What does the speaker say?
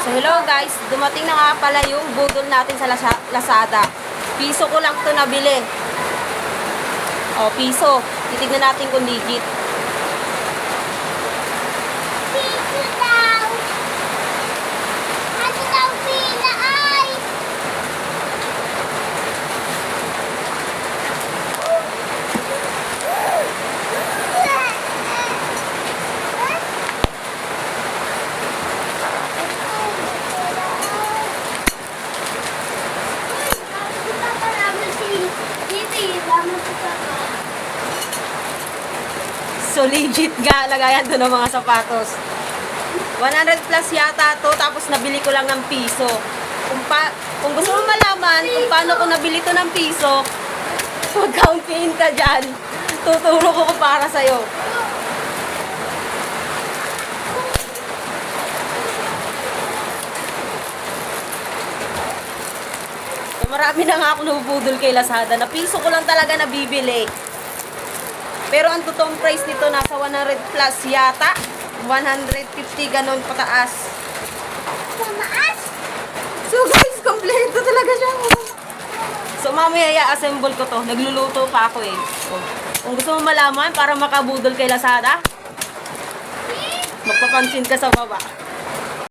So hello guys, dumating na nga pala yung budol natin sa Lazada. Piso ko lang to nabili. O, piso. Titignan natin kung legit. Piso daw. Ano daw pila ay? So legit nga, lagayan to ng mga sapatos. 100 plus yata to, tapos nabili ko lang ng piso. Kung gusto mo malaman kung paano ko nabili to ng piso, mag-countin ka dyan. Tuturo ko para sa'yo. So, marami na nga ako nabubudol kay Lazada na piso ko lang talaga nabibili. Pero ang totoong price nito nasa 100 plus yata. 150 ganon pataas. Tumaas? So guys, kompleto talaga siya. So mamaya i-assemble ko to. Nagluluto pa ako eh. So, kung gusto mo malaman para makabudol kay Lazada, magpapansin ka sa baba.